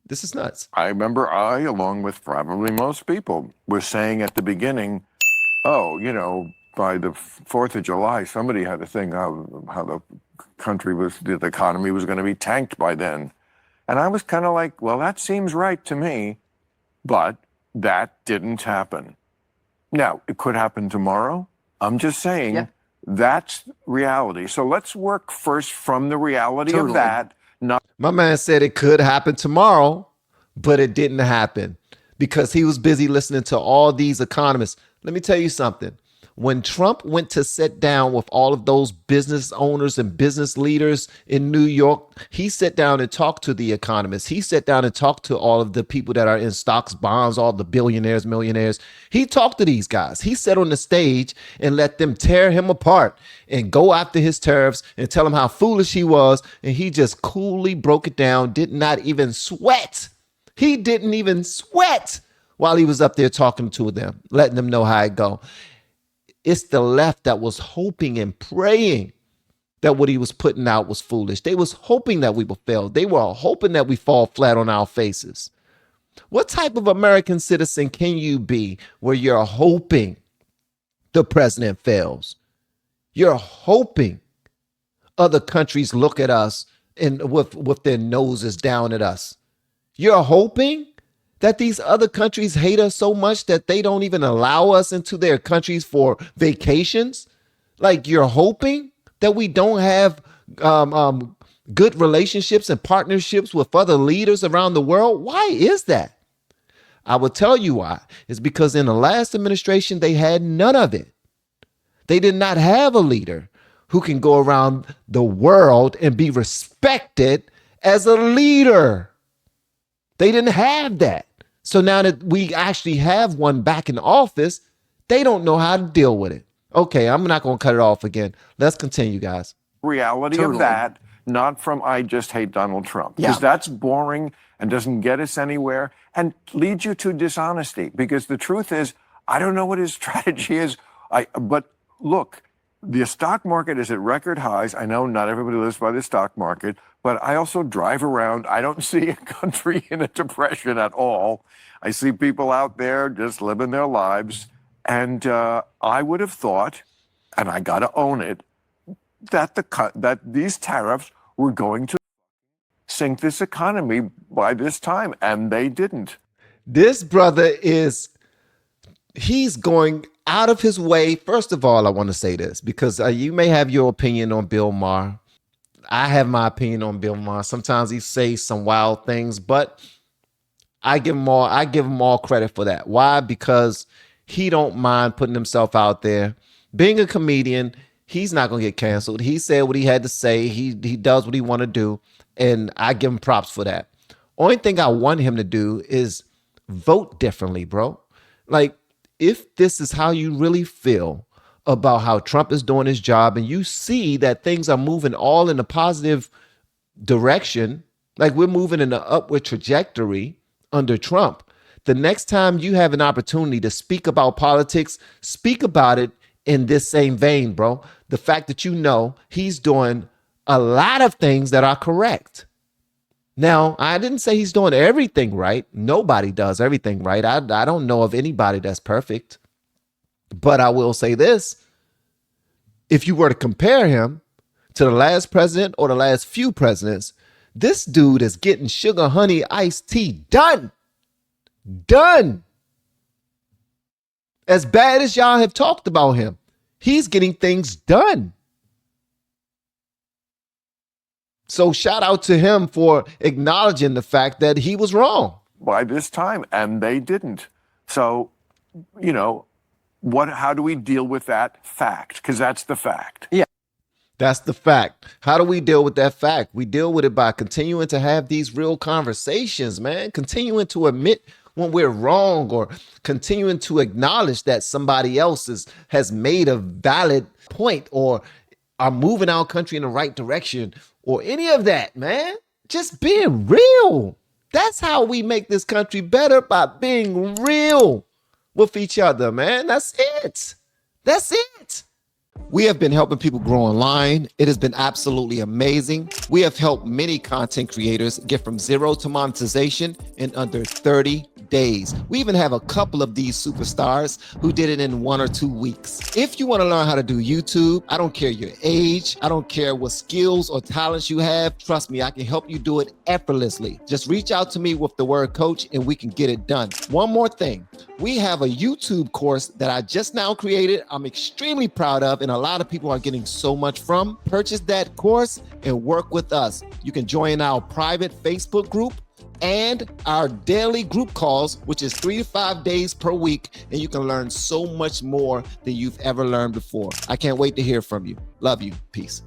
This is nuts. I remember along with probably most people, was saying at the beginning, oh, by the 4th of July, somebody had a thing how the country the economy was going to be tanked by then. And I was kind of like, well, that seems right to me, but that didn't happen. Now, it could happen tomorrow. I'm just saying that's reality. So let's work first from the reality of that. My man said it could happen tomorrow, but it didn't happen because he was busy listening to all these economists. Let me tell you something. When Trump went to sit down with all of those business owners and business leaders in New York, he sat down and talked to the economists. He sat down and talked to all of the people that are in stocks, bonds, all the billionaires, millionaires. He talked to these guys. He sat on the stage and let them tear him apart and go after his tariffs and tell him how foolish he was. And he just coolly broke it down, did not even sweat. He didn't even sweat while he was up there talking to them, letting them know how it go. It's the left that was hoping and praying that what he was putting out was foolish. They was hoping that we would fail. They were hoping that we fall flat on our faces. What type of American citizen can you be where you're hoping the president fails? You're hoping other countries look at us and with their noses down at us. You're hoping that these other countries hate us so much that they don't even allow us into their countries for vacations. Like you're hoping that we don't have good relationships and partnerships with other leaders around the world. Why is that? I will tell you why. It's because in the last administration, they had none of it. They did not have a leader who can go around the world and be respected as a leader. They didn't have that. So now that we actually have one back in office, they don't know how to deal with it. Okay, I'm not going to cut it off again. Let's continue, guys. Reality of that, not from I just hate Donald Trump. Because that's boring and doesn't get us anywhere and leads you to dishonesty. Because the truth is, I don't know what his strategy is. But look, the stock market is at record highs. I know not everybody lives by the stock market, but I also drive around. I don't see a country in a depression at all. I see people out there just living their lives. And I would have thought, and I got to own it, that these tariffs were going to sink this economy by this time, and they didn't. This brother he's going out of his way. First of all, I want to say this because you may have your opinion on Bill Maher. I have my opinion on Bill Maher. Sometimes he says some wild things, but I give him all credit for that. Why? Because he don't mind putting himself out there. Being a comedian, he's not going to get canceled. He said what he had to say. He does what he want to do, and I give him props for that. Only thing I want him to do is vote differently, bro. Like, if this is how you really feel about how Trump is doing his job and you see that things are moving all in a positive direction, like we're moving in an upward trajectory under Trump, the next time you have an opportunity to speak about politics, speak about it in this same vein, bro. The fact that you know he's doing a lot of things that are correct. Now, I didn't say he's doing everything right. Nobody does everything right. I don't know of anybody that's perfect. But I will say this. If you were to compare him to the last president or the last few presidents, this dude is getting sugar, honey, iced tea done. Done. As bad as y'all have talked about him, he's getting things done. So shout out to him for acknowledging the fact that he was wrong. By this time, and they didn't. So, how do we deal with that fact? Because that's the fact. Yeah. That's the fact. How do we deal with that fact? We deal with it by continuing to have these real conversations, man. Continuing to admit when we're wrong or continuing to acknowledge that somebody else has made a valid point or are moving our country in the right direction or any of that, man. Just being real. That's how we make this country better, by being real with each other, man. That's it. That's it. We have been helping people grow online. It has been absolutely amazing. We have helped many content creators get from zero to monetization in under 30 days. We even have a couple of these superstars who did it in 1 or 2 weeks. If you want to learn how to do YouTube, I don't care your age, I don't care what skills or talents you have, trust me, I can help you do it effortlessly. Just reach out to me with the word coach and we can get it done. One more thing, we have a YouTube course that I just now created. I'm extremely proud of, and a lot of people are getting so much from. Purchase that course and work with us. You can join our private Facebook group and our daily group calls, which is 3 to 5 days per week, and you can learn so much more than you've ever learned before. I can't wait to hear from you. Love you. Peace.